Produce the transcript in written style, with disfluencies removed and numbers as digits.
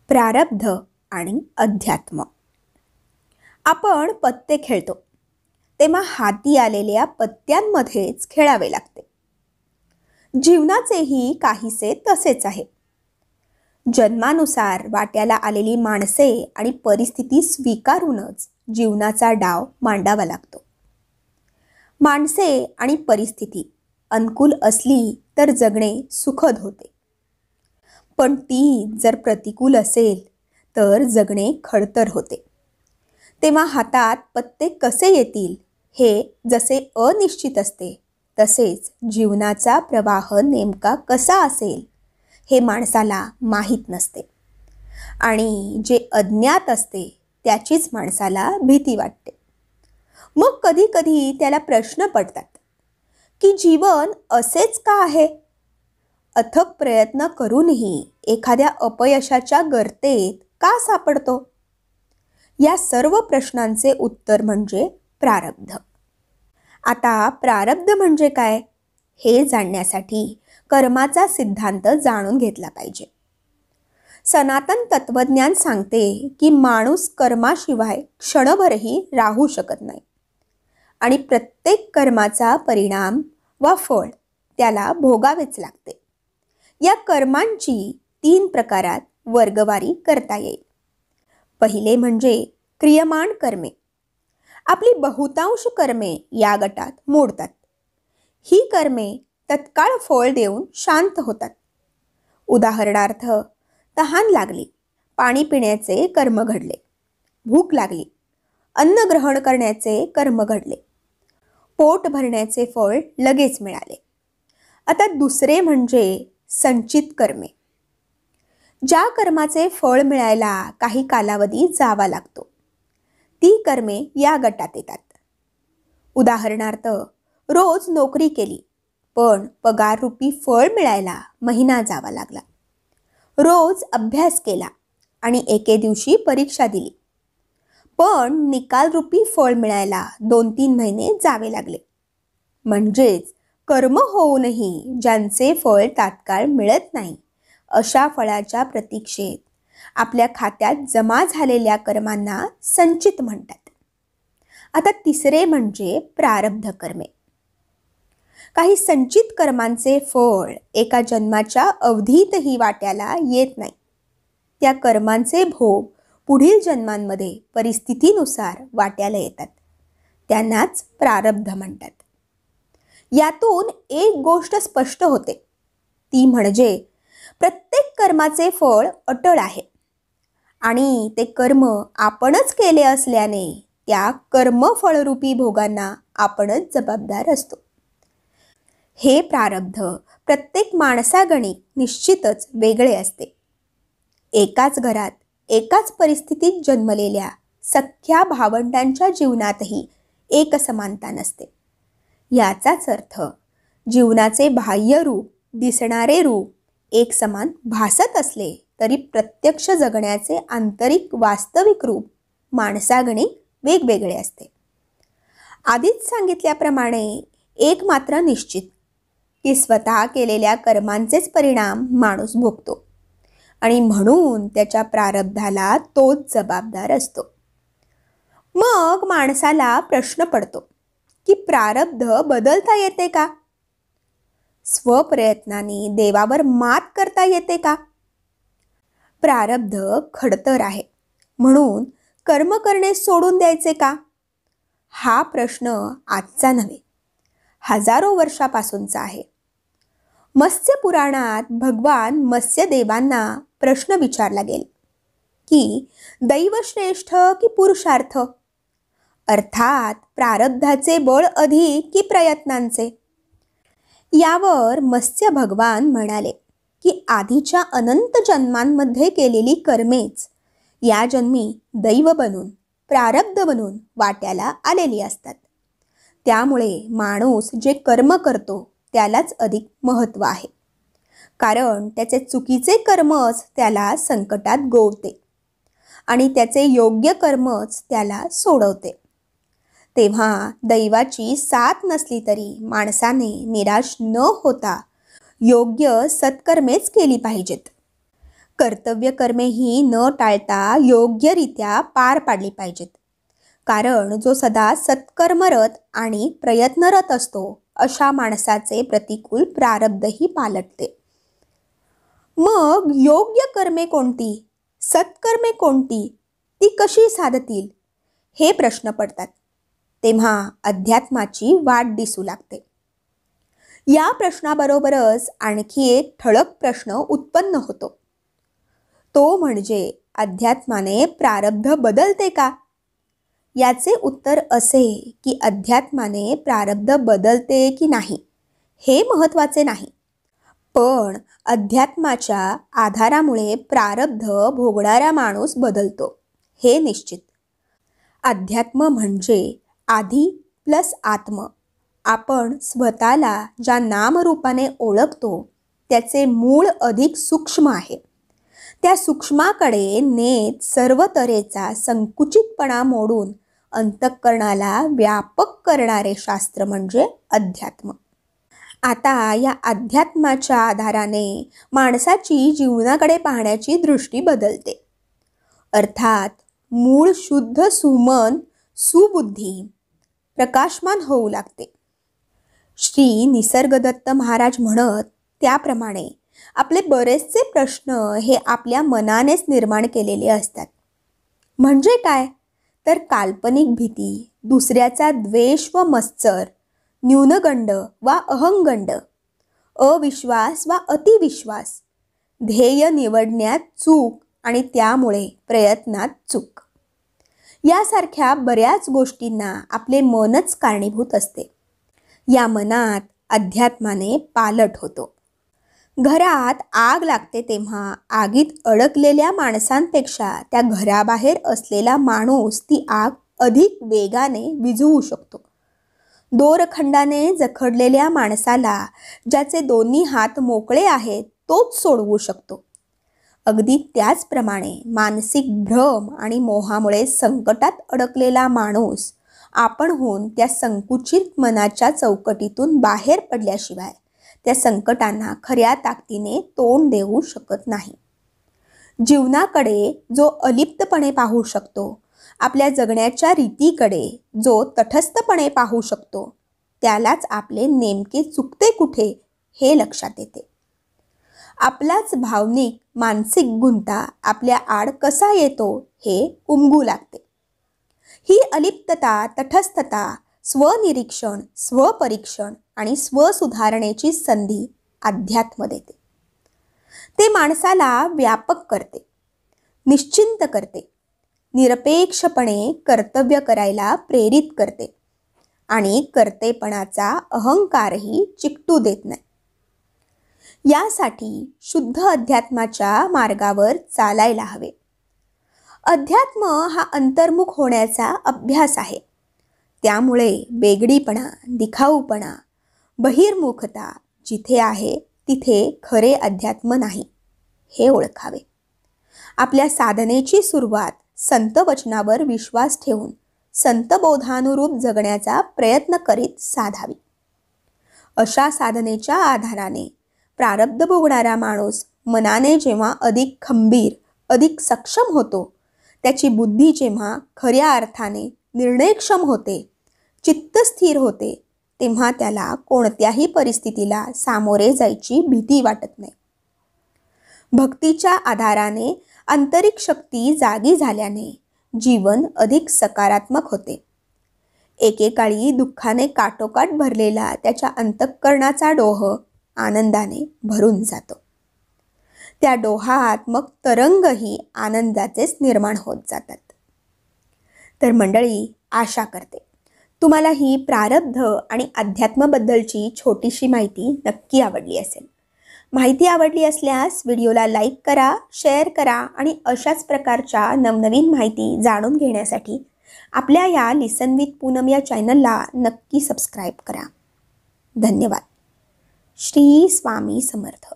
प्रारब्ध आणि अध्यात्म. आपण पत्ते खेळतो तेव्हा हाती आलेल्या पत्त्यांमध्येच खेळावे लागते. जीवनाचेही काहीसे तसेच आहे. जन्मानुसार वाट्याला आलेली माणसे आणि परिस्थिती स्वीकारूनच जीवनाचा डाव मांडावा लागतो. माणसे आणि परिस्थिती अनुकूल असली तर जगणे सुखद होते, पण ती जर प्रतिकूल असेल तर जगणे खडतर होते. तेव्हा हातात पत्ते कसे येतील हे जसे अनिश्चित असते, तसेच जीवनाचा प्रवाह नेमका कसा असेल हे माणसाला माहीत नसते. आणि जे अज्ञात असते त्याचीच माणसाला भीती वाटते. मग कधी कधी त्याला प्रश्न पडतात की जीवन असेच का आहे? अथक प्रयत्न करूनही एखाद्या अपयशाच्या गर्तेत का सापडतो? या सर्व प्रश्नांचे उत्तर म्हणजे प्रारब्ध. आता प्रारब्ध म्हणजे काय हे जाणण्यासाठी कर्माचा सिद्धांत जाणून घेतला पाहिजे. सनातन तत्वज्ञान सांगते की माणूस कर्माशिवाय क्षणभरही राहू शकत नाही आणि प्रत्येक कर्माचा परिणाम वा फळ त्याला भोगावेच लागते. या कर्मांची 3 प्रकारात वर्गवारी करता येईल. पहिले म्हणजे क्रियमाण कर्मे. आपली बहुतांश कर्मे या गटात मोडतात. ही कर्मे तत्काळ फळ देऊन शांत होतात. उदाहरणार्थ, तहान लागली, पाणी पिण्याचे कर्म घडले. भूक लागली, अन्न ग्रहण करण्याचे कर्म घडले. पोट भरण्याचे फळ लगेच मिळाले. आता दुसरे म्हणजे संचित कर्मे. ज्या कर्माचे फळ मिळायला काही कालावधी जावा लागतो, ती कर्मे या गटात येतात. उदाहरणार्थ, रोज नोकरी केली पण पगार रूपी फळ मिळायला महिना जावा लागला. रोज अभ्यास केला आणि एके दिवशी परीक्षा दिली, पण निकाल रूपी फळ मिळायला 2-3 महिने जावे लागले. म्हणजेच कर्म होऊनही ज्यांचे फळ तात्काळ मिळत नाही, अशा फळाच्या प्रतीक्षेत आपल्या खात्यात जमा झालेल्या कर्मांना संचित म्हणतात. आता तिसरे म्हणजे प्रारब्ध कर्मे. काही संचित कर्मांचे फळ एका जन्माच्या अवधीतही वाट्याला येत नाही. त्या कर्मांचे भोग पुढील जन्मांमध्ये परिस्थितीनुसार वाट्याला येतात. त्यांनाच प्रारब्ध म्हणतात. यातून एक गोष्ट स्पष्ट होते, ती म्हणजे प्रत्येक कर्माचे फळ अटळ आहे आणि ते कर्म आपणच केले असल्याने त्या कर्मफळरूपी भोगांना आपणच जबाबदार असतो. हे प्रारब्ध प्रत्येक माणसागणिक निश्चितच वेगळे असते. एकाच घरात एकाच परिस्थितीत जन्मलेल्या सख्या भावंडांच्या जीवनातही एकसमानता नसते. याचाच अर्थ जीवनाचे बाह्य रूप, दिसणारे रूप एक समान भासत असले तरी प्रत्यक्ष जगण्याचे आंतरिक वास्तविक रूप माणसागणिक वेगवेगळे असते. आधीच सांगितल्याप्रमाणे एक मात्र निश्चित की स्वतः केलेल्या कर्मांचेच परिणाम माणूस भोगतो आणि म्हणून त्याच्या प्रारब्धाला तोच जबाबदार असतो. मग माणसाला प्रश्न पडतो की प्रारब्ध बदलता येते का? स्वप्रयत्नाने देवावर मात करता येते का? प्रारब्ध खडतर आहे म्हणून कर्म करणे सोडून द्यायचे का? हा प्रश्न आजचा नव्हे, हजारो वर्षापासूनचा आहे. मत्स्य पुराणात भगवान मत्स्यदेवांना प्रश्न विचारला गेला की दैव श्रेष्ठ की पुरुषार्थ, अर्थात प्रारब्धाचे बळ अधिक की प्रयत्नांचे. यावर मत्स्य भगवान म्हणाले की आधीच्या अनंत जन्मांमध्ये केलेली कर्मेच या जन्मी दैव बनून, प्रारब्ध बनून वाट्याला आलेली असतात. त्यामुळे माणूस जे कर्म करतो त्यालाच अधिक महत्त्व आहे, कारण त्याचे चुकीचे कर्मच त्याला संकटात गोवते आणि त्याचे योग्य कर्मच त्याला सोडवते. तेव्हा दैवाची साथ नसली तरी माणसाने निराश न होता योग्य सत्कर्मेच केली पाहिजेत. कर्तव्य कर्मेही न टाळता योग्यरित्या पार पाडली पाहिजेत. कारण जो सदा सत्कर्मरत आणि प्रयत्नरत असतो अशा माणसाचे प्रतिकूल प्रारब्धही पालटते. मग योग्य कर्मे कोणती, सत्कर्मे कोणती, ती कशी साधतील, हे प्रश्न पडतात. तेव्हा अध्यात्माची वाट दिसू लागते. या प्रश्नाबरोबरच आणखी एक ठळक प्रश्न उत्पन्न होतो. तो म्हणजे अध्यात्माने प्रारब्ध बदलते का? याचे उत्तर असे की अध्यात्माने प्रारब्ध बदलते की नाही हे महत्त्वाचे नाही, पण अध्यात्माच्या आधारामुळे प्रारब्ध भोगणारा माणूस बदलतो हे निश्चित. अध्यात्म म्हणजे आधी प्लस आत्म. आपण स्वतःला ज्या नामरूपाने ओळखतो त्याचे मूळ अधिक सूक्ष्म आहे. त्या सूक्ष्माकडे नेत सर्व तऱ्हेचा संकुचितपणा मोडून अंतःकरणाला व्यापक करणारे शास्त्र म्हणजे अध्यात्म. आता या अध्यात्माच्या आधाराने माणसाची जीवनाकडे पाहण्याची दृष्टी बदलते. अर्थात मूळ शुद्ध सुमन सुबुद्धी प्रकाशमान होऊ लागते. श्री निसर्गदत्त महाराज म्हणत त्याप्रमाणे आपले बरेचसे प्रश्न हे आपल्या मनानेच निर्माण केलेले असतात. म्हणजे काय तर काल्पनिक भीती, दुसऱ्याचा द्वेष व मत्सर, न्यूनगंड वा अहंगंड, अविश्वास वा अतिविश्वास, ध्येय निवडण्यात चूक आणि त्यामुळे प्रयत्नात चूक, यासारख्या बऱ्याच गोष्टींना आपले मनच कारणीभूत असते. या मनात अध्यात्माने पालट होतो. घरात आग लागते तेव्हा आगीत अडकलेल्या माणसांपेक्षा त्या घराबाहेर असलेला माणूस ती आग अधिक वेगाने विझवू शकतो. दोरखंडाने जखडलेल्या माणसाला ज्याचे दोन्ही हात मोकळे आहेत तोच सोडवू शकतो. अगदी त्याचप्रमाणे मानसिक भ्रम आणि मोहामुळे संकटात अडकलेला माणूस आपणहून त्या संकुचित मनाच्या चौकटीतून बाहेर पडल्याशिवाय त्या संकटांना खऱ्या ताकदीने तोंड देऊ शकत नाही. जीवनाकडे जो अलिप्तपणे पाहू शकतो, आपल्या जगण्याच्या रीतीकडे जो तटस्थपणे पाहू शकतो, त्यालाच आपले नेमके चुकते कुठे हे लक्षात येते. आपलाच भावनिक मानसिक गुंता आपल्या आड कसा येतो हे उमगू लागते. ही अलिप्तता, तटस्थता, स्वनिरीक्षण, स्वपरीक्षण आणि स्वसुधारणेची संधी अध्यात्म देते. ते माणसाला व्यापक करते, निश्चिंत करते, निरपेक्षपणे कर्तव्य करायला प्रेरित करते आणि कर्तेपणाचा अहंकारही चिकटू देत नाही. यासाठी शुद्ध अध्यात्माच्या मार्गावर चालायला हवे. अध्यात्म हा अंतर्मुख होण्याचा अभ्यास आहे. त्यामुळे बेगडीपणा, दिखाऊपणा, बहिर्मुखता जिथे आहे तिथे खरे अध्यात्म नाही हे ओळखावे. आपल्या साधनेची सुरुवात संत वचनावर विश्वास ठेवून संतबोधानुरूप जगण्याचा प्रयत्न करीत साधावी. अशा साधनेच्या आधाराने प्रारब्ध भोगणारा माणूस मनाने जेव्हा अधिक खंबीर, अधिक सक्षम होतो, त्याची बुद्धी जेव्हा खऱ्या अर्थाने निर्णयक्षम होते, चित्त स्थिर होते, तेव्हा त्याला कोणत्याही परिस्थितीला सामोरे जायची भीती वाटत नाही. भक्तीच्या आधाराने आंतरिक शक्ती जागी झाल्याने जीवन अधिक सकारात्मक होते. एकेकाळी दुःखाने काठोकाठ भरलेला त्याच्या अंतःकरणाचा डोह आनंदाने भरून जातो. त्या डोहात मग तरंगही आनंदाचेच निर्माण होत जातात. तर मंडळी, आशा करते तुम्हाला ही प्रारब्ध आणि अध्यात्माबद्दलची छोटीशी माहिती नक्की आवडली असेल. माहिती आवडली असल्यास व्हिडिओला लाईक करा, शेअर करा आणि अशाच प्रकारच्या नवनवीन माहिती जाणून घेण्यासाठी आपल्या या लिसन विथ पूनम या चॅनलला नक्की सबस्क्राईब करा. धन्यवाद. श्री स्वामी समर्थ.